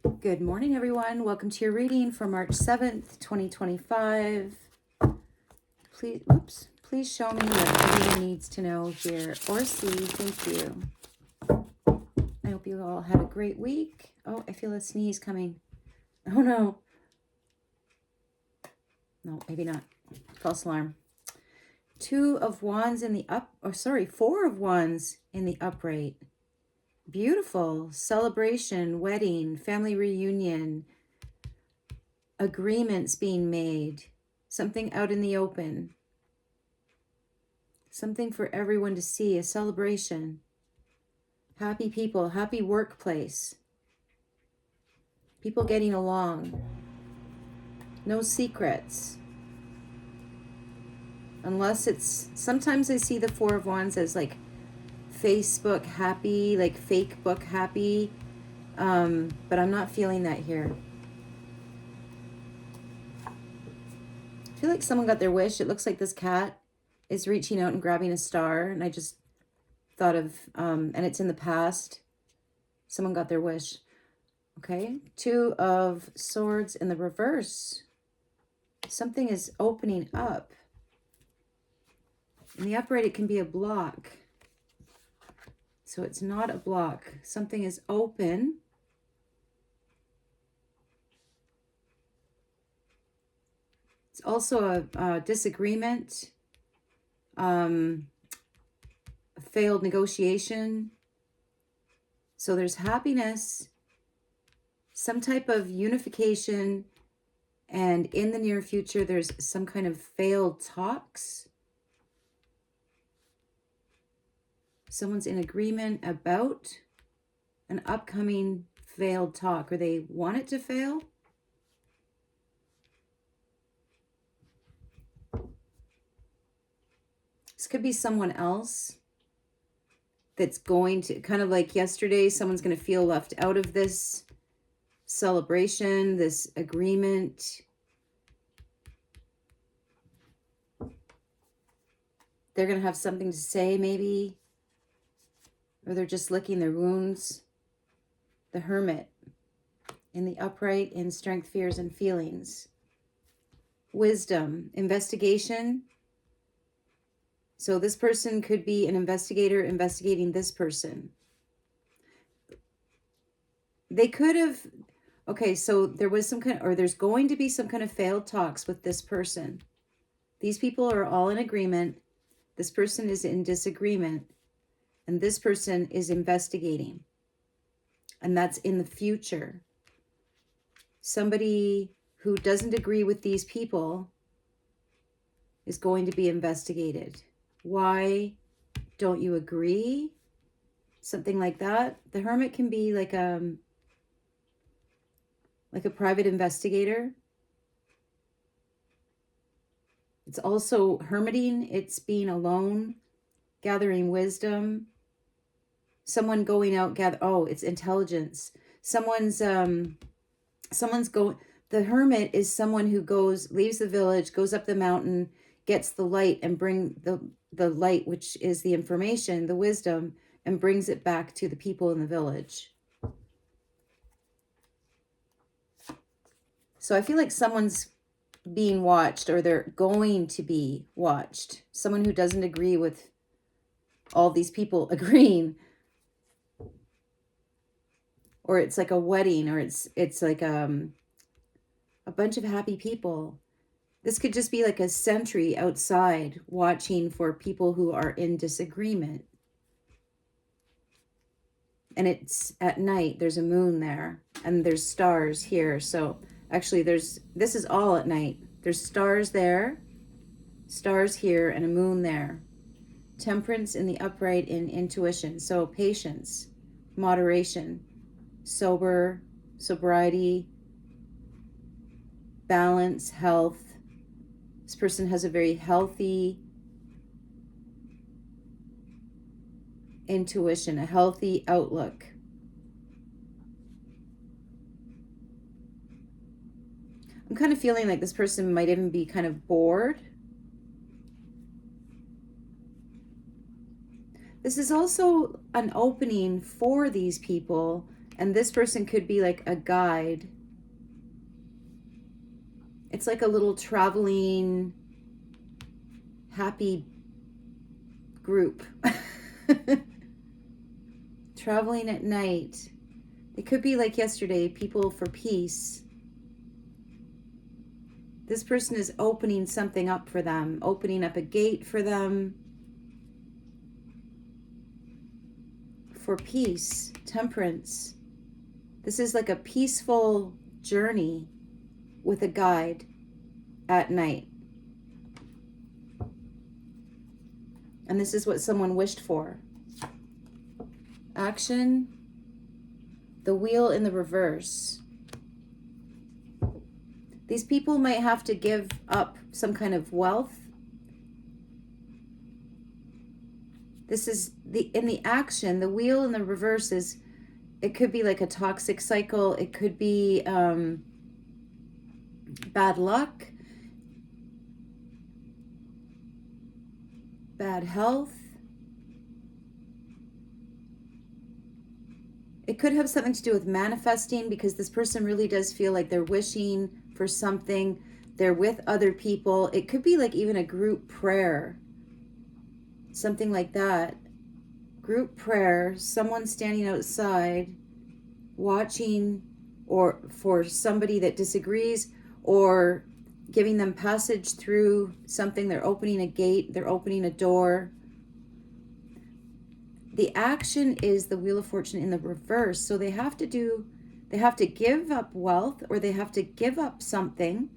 Good morning, everyone. Welcome to your reading for March 7th, 2025. Please show me what everyone needs to know here or see. Thank you. I hope you all had a great week. Oh, I feel a sneeze coming. Oh, no. No, maybe not. False alarm. Four of Wands in the upright. Beautiful. Celebration, wedding, family reunion, agreements being made, something out in the open, something for everyone to see, a celebration, happy people, happy workplace, people getting along, no secrets. Unless it's, sometimes I see the Four of Wands as like Facebook happy, like fake book happy, but I'm not feeling that here. I feel like someone got their wish. It looks like this cat is reaching out and grabbing a star, and I just thought of, and it's in the past. Someone got their wish. Okay, Two of Swords in the reverse. Something is opening up. In the upright, it can be a block. So it's not a block. Something is open. It's also a disagreement, a failed negotiation. So there's happiness, some type of unification, and in the near future, there's some kind of failed talks. Someone's in agreement about an upcoming failed talk, or they want it to fail. This could be someone else that's going to, kind of like yesterday, someone's going to feel left out of this celebration, this agreement. They're going to have something to say maybe, or they're just licking their wounds. The Hermit in the upright, in strength, fears, and feelings. Wisdom, investigation. So this person could be an investigator investigating this person. They could have, okay, so there was some kind of, or there's going to be some kind of failed talks with this person. These people are all in agreement. This person is in disagreement. And this person is investigating. And that's in the future. Somebody who doesn't agree with these people is going to be investigated. Why don't you agree? Something like that. The Hermit can be like a private investigator. It's also hermiting. It's being alone, gathering wisdom. Someone going out, it's intelligence. The Hermit is someone who leaves the village, goes up the mountain, gets the light and bring the light, which is the information, the wisdom, and brings it back to the people in the village. So I feel like someone's being watched, or they're going to be watched. Someone who doesn't agree with all these people agreeing. Or it's like a wedding, or it's like a bunch of happy people. This could just be like a sentry outside watching for people who are in disagreement. And it's at night, there's a moon there, and there's stars here. So actually this is all at night. There's stars there, stars here, and a moon there. Temperance in the upright, in intuition. So patience, moderation, sobriety, balance, health. This person has a very healthy intuition, a healthy outlook. I'm kind of feeling like this person might even be kind of bored. This is also an opening for these people And this person could be like a guide. It's like a little traveling happy group. Traveling at night. It could be like yesterday, people for peace. This person is opening something up for them, opening up a gate for them. For peace, temperance. This is like a peaceful journey with a guide at night. And this is what someone wished for. Action, the wheel in the reverse. These people might have to give up some kind of wealth. This is in the action, the wheel in the reverse is, it could be like a toxic cycle. It could be bad luck, bad health. It could have something to do with manifesting, because this person really does feel like they're wishing for something. They're with other people. It could be like even a group prayer, something like that. Group prayer, someone standing outside watching, or for somebody that disagrees, or giving them passage through something. They're opening a gate, they're opening a door. The action is the Wheel of Fortune in the reverse. So they have to give up wealth, or they have to give up something.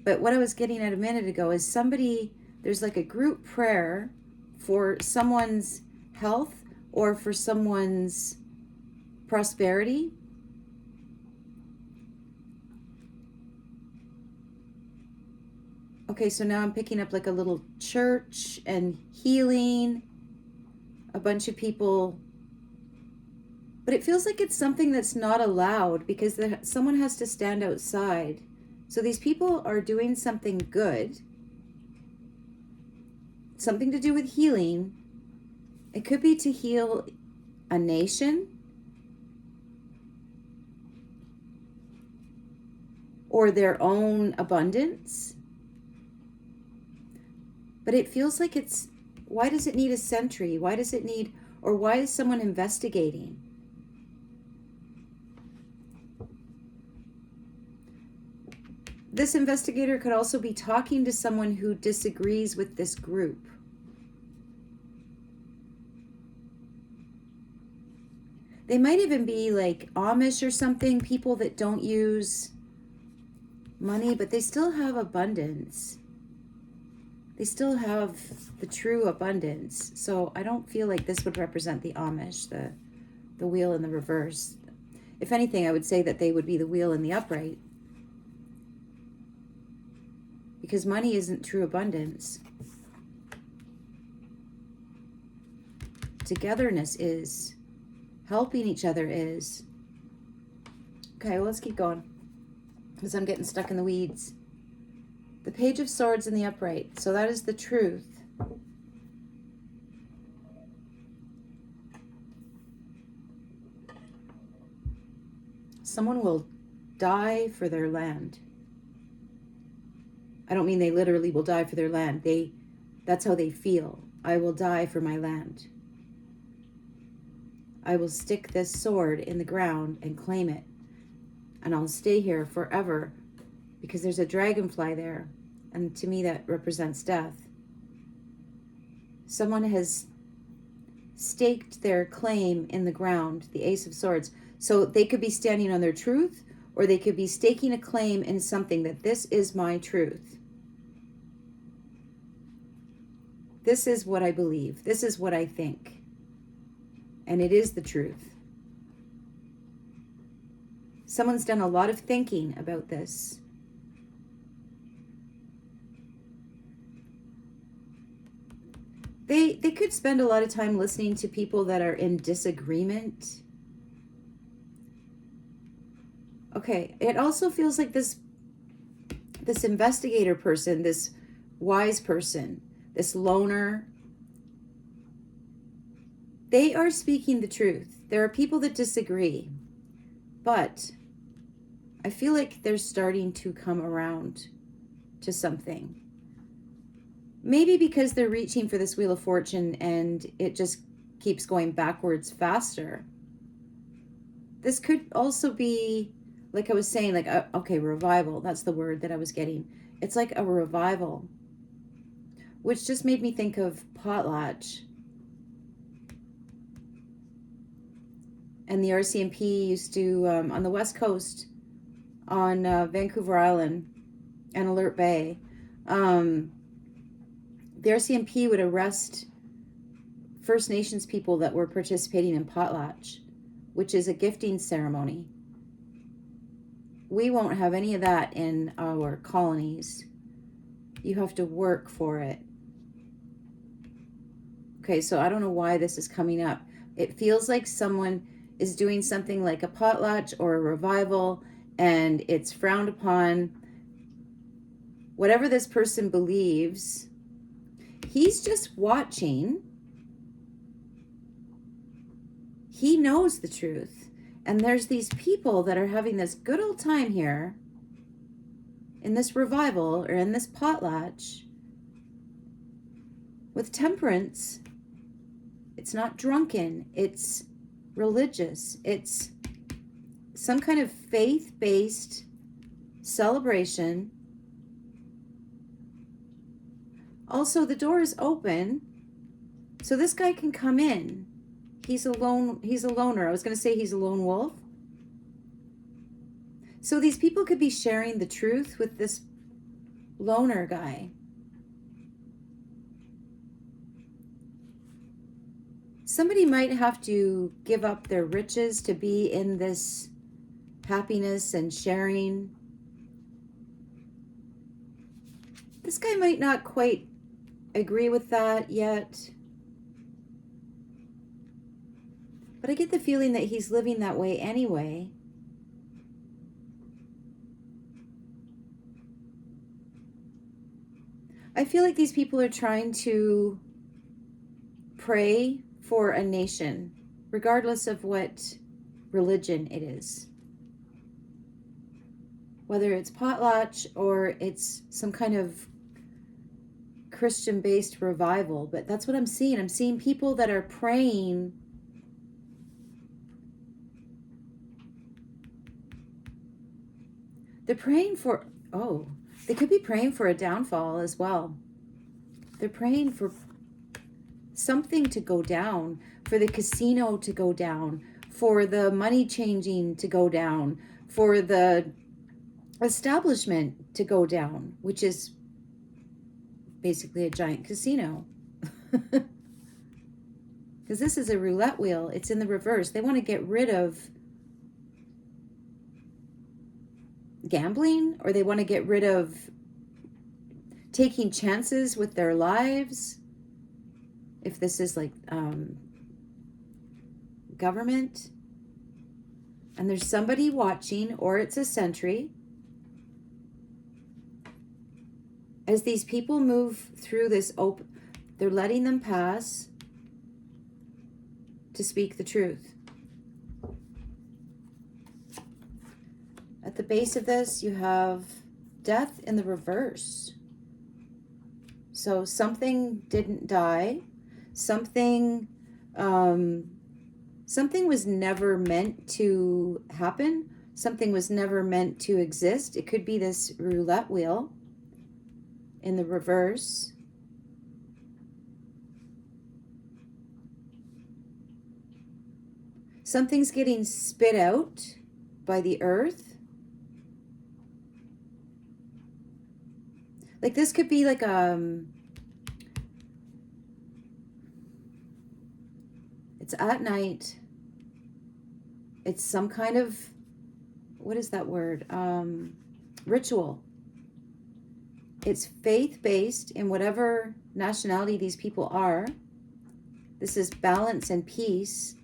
But what I was getting at a minute ago is there's like a group prayer for someone's health or for someone's prosperity. Okay, so now I'm picking up like a little church and healing, a bunch of people. But it feels like it's something that's not allowed, because someone has to stand outside. So these people are doing something good, something to do with healing. It could be to heal a nation, or their own abundance. But it feels like why does it need a sentry? Why does it need, or why is someone investigating? This investigator could also be talking to someone who disagrees with this group. They might even be like Amish or something, people that don't use money, but they still have abundance. They still have the true abundance. So I don't feel like this would represent the Amish, the wheel in the reverse. If anything, I would say that they would be the wheel in the upright. Because money isn't true abundance. Togetherness is. Helping each other is. Okay, well, let's keep going, because I'm getting stuck in the weeds. The Page of Swords in the upright. So that is the truth. Someone will die for their land. I don't mean they literally will die for their land. That's how they feel. I will die for my land. I will stick this sword in the ground and claim it. And I'll stay here forever, because there's a dragonfly there. And to me, that represents death. Someone has staked their claim in the ground, the Ace of Swords. So they could be standing on their truth, or they could be staking a claim in something that this is my truth. This is what I believe. This is what I think. And it is the truth. Someone's done a lot of thinking about this. They could spend a lot of time listening to people that are in disagreement. Okay, it also feels like this investigator person, this wise person, this loner, They are speaking the truth. There are people that disagree, but I feel like they're starting to come around to something. Maybe because they're reaching for this Wheel of Fortune and it just keeps going backwards faster. This could also be, like I was saying, like, okay, revival. That's the word that I was getting. It's like a revival, which just made me think of potlatch. And the RCMP used to, on the West Coast, on Vancouver Island and Alert Bay, the RCMP would arrest First Nations people that were participating in potlatch, which is a gifting ceremony. We won't have any of that in our colonies. You have to work for it. Okay, so I don't know why this is coming up. It feels like someone is doing something like a potlatch or a revival, and it's frowned upon. Whatever this person believes, he's just watching. He knows the truth. And there's these people that are having this good old time here in this revival or in this potlatch with temperance. It's not drunken. It's religious. It's some kind of faith-based celebration. Also, the door is open, so this guy can come in. He's a loner. I was going to say he's a lone wolf. So these people could be sharing the truth with this loner guy. Somebody might have to give up their riches to be in this happiness and sharing. This guy might not quite agree with that yet. But I get the feeling that he's living that way anyway. I feel like these people are trying to pray for a nation, regardless of what religion it is. Whether it's potlatch or it's some kind of Christian-based revival, but that's what I'm seeing. I'm seeing people that are praying They're praying for, they could be praying for a downfall as well. They're praying for something to go down, for the casino to go down, for the money changing to go down, for the establishment to go down, which is basically a giant casino. Because this is a roulette wheel. It's in the reverse. They want to get rid of gambling, or they want to get rid of taking chances with their lives. If this is like government, and there's somebody watching, or it's a sentry, as these people move through this open, they're letting them pass to speak the truth. At the base of this, you have death in the reverse. So something didn't die. Something was never meant to happen. Something was never meant to exist. It could be this roulette wheel in the reverse. Something's getting spit out by the earth. Like this could be like it's at night. It's some kind of, what is that word? Ritual. It's faith-based in whatever nationality these people are. This is balance and peace.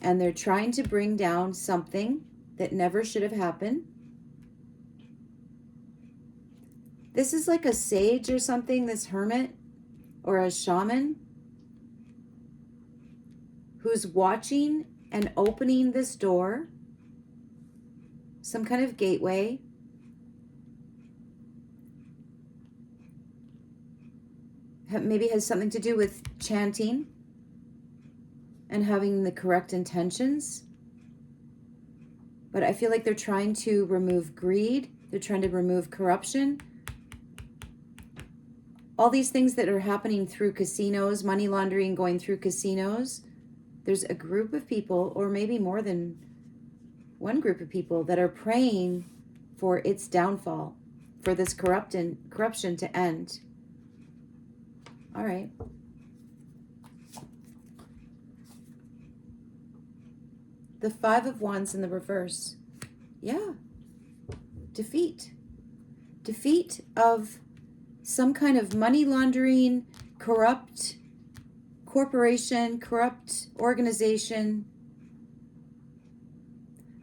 And they're trying to bring down something that never should have happened. This is like a sage or something, this hermit or a shaman. who's watching and opening this door, some kind of gateway. Maybe has something to do with chanting and having the correct intentions. But I feel like they're trying to remove greed. They're trying to remove corruption. All these things that are happening through casinos, money laundering going through casinos. There's a group of people, or maybe more than one group of people, that are praying for its downfall, for this corruption to end. All right. The Five of Wands in the reverse. Yeah. Defeat. Defeat of some kind of money laundering, corrupt corporation, corrupt organization.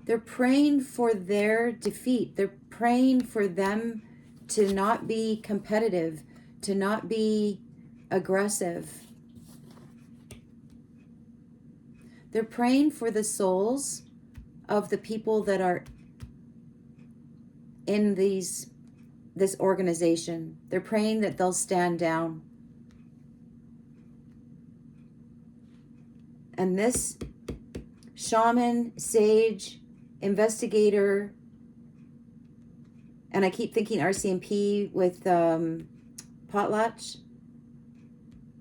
They're praying for their defeat. They're praying for them to not be competitive, to not be aggressive. They're praying for the souls of the people that are in this organization. They're praying that they'll stand down. And this shaman, sage, investigator, and I keep thinking RCMP with potlatch.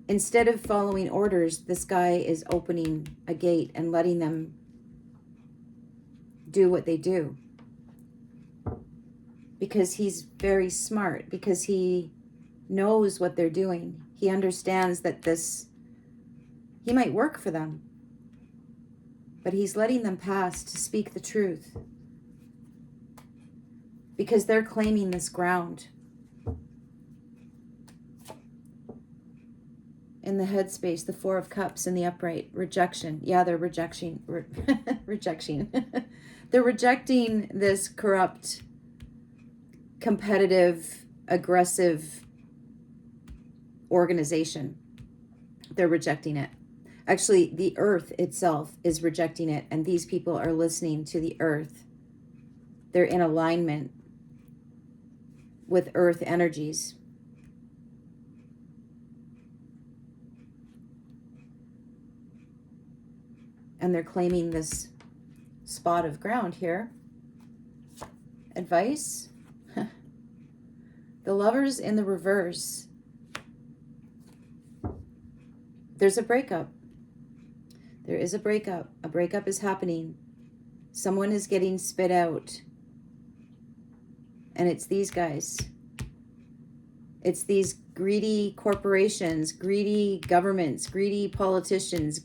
Instead of following orders, this guy is opening a gate and letting them do what they do. Because he's very smart, because he knows what they're doing. He understands that he might work for them, but he's letting them pass to speak the truth. Because they're claiming this ground. In the headspace, the Four of Cups in the upright, rejection. Yeah, they're rejection. They're rejecting this corrupt, competitive, aggressive organization. They're rejecting it. Actually, the earth itself is rejecting it, and these people are listening to the earth. They're in alignment with earth energies. And they're claiming this spot of ground here. Advice? The Lovers in the reverse. There's a breakup. There is a breakup. A breakup is happening. Someone is getting spit out. And it's these guys. It's these greedy corporations, greedy governments, greedy politicians,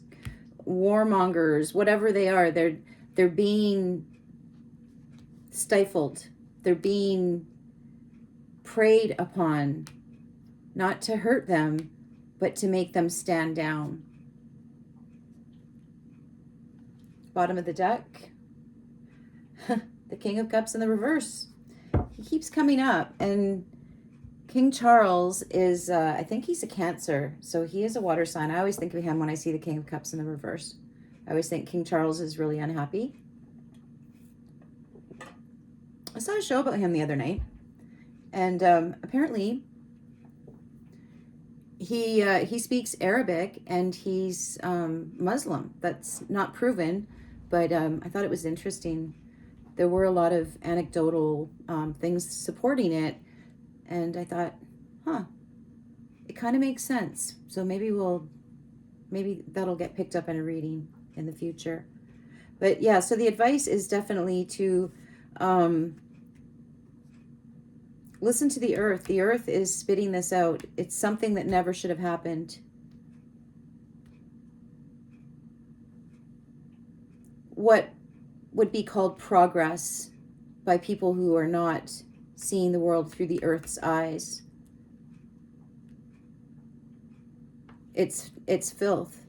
warmongers, whatever they are. They're being stifled. They're being preyed upon, not to hurt them, but to make them stand down. Bottom of the deck. The King of Cups in the reverse. He keeps coming up, and King Charles is, I think he's a Cancer, so he is a water sign. I always think of him when I see the King of Cups in the reverse. I always think King Charles is really unhappy. I saw a show about him the other night, and apparently he speaks Arabic, and he's Muslim. That's not proven, but I thought it was interesting. There were a lot of anecdotal things supporting it, and I thought, it kind of makes sense. So maybe that'll get picked up in a reading in the future. But yeah, so the advice is definitely to listen to the earth. The earth is spitting this out. It's something that never should have happened. What would be called progress by people who are not seeing the world through the earth's eyes. It's filth.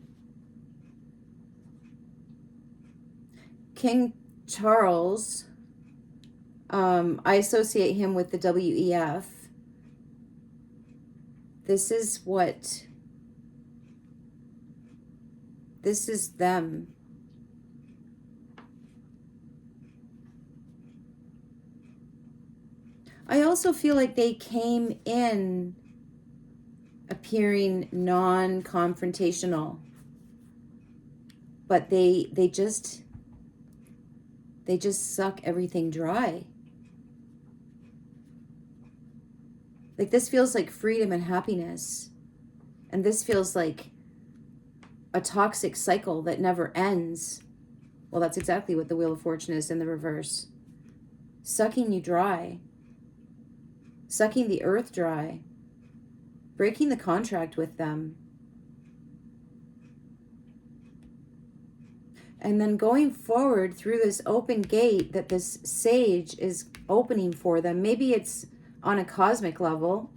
King Charles, I associate him with the WEF. This is what This is them. I also feel like they came in appearing non-confrontational, but they just suck everything dry. Like, this feels like freedom and happiness, and this feels like a toxic cycle that never ends. Well, that's exactly what the Wheel of Fortune is in the reverse. Sucking you dry, sucking the earth dry, breaking the contract with them, and then going forward through this open gate that this sage is opening for them. Maybe it's on a cosmic level,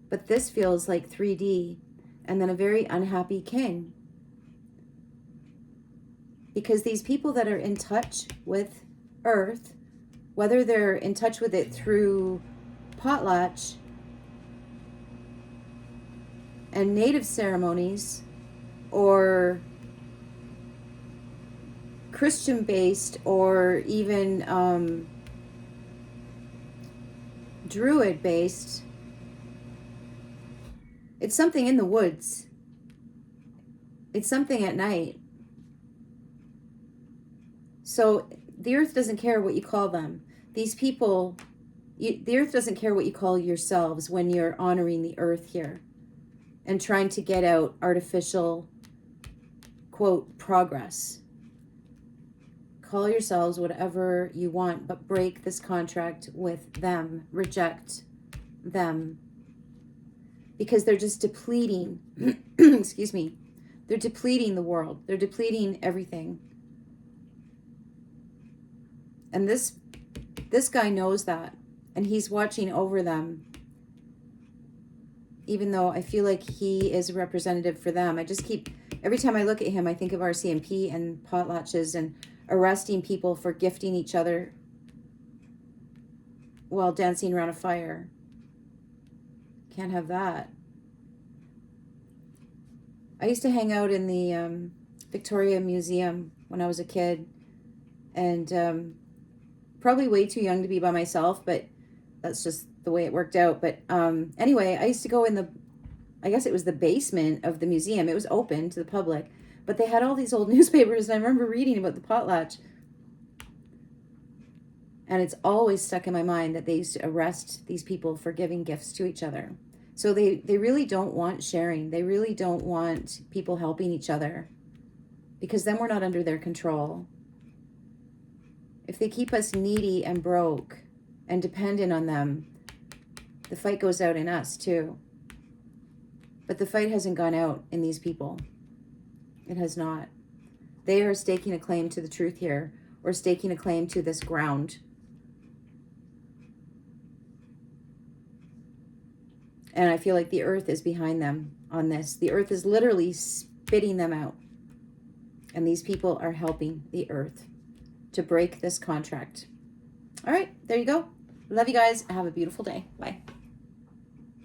but this feels like 3D, and then a very unhappy king. Because these people that are in touch with earth, whether they're in touch with it through potlatch and native ceremonies, or Christian based, or even Druid based, it's something in the woods. It's something at night. So the earth doesn't care what you call them. These people, the earth doesn't care what you call yourselves when you're honoring the earth here and trying to get out artificial, quote, progress. Call yourselves whatever you want, but break this contract with them. Reject them. Because they're just depleting, excuse me, they're depleting the world. They're depleting everything. And this guy knows that, and he's watching over them. Even though I feel like he is a representative for them. I just keep, every time I look at him, I think of RCMP and potlatches and arresting people for gifting each other while dancing around a fire. Can't have that. I used to hang out in the Victoria Museum when I was a kid, and probably way too young to be by myself, but that's just the way it worked out. But anyway, I used to go in the, I guess it was the basement of the museum. It was open to the public, but they had all these old newspapers, and I remember reading about the potlatch. And it's always stuck in my mind that they used to arrest these people for giving gifts to each other. So they really don't want sharing. They really don't want people helping each other, because then we're not under their control. If they keep us needy and broke and dependent on them, the fight goes out in us too. But the fight hasn't gone out in these people. It has not. They are staking a claim to the truth here, or staking a claim to this ground. And I feel like the earth is behind them on this. The earth is literally spitting them out. And these people are helping the earth to break this contract. All right, there you go. Love you guys. Have a beautiful day. Bye.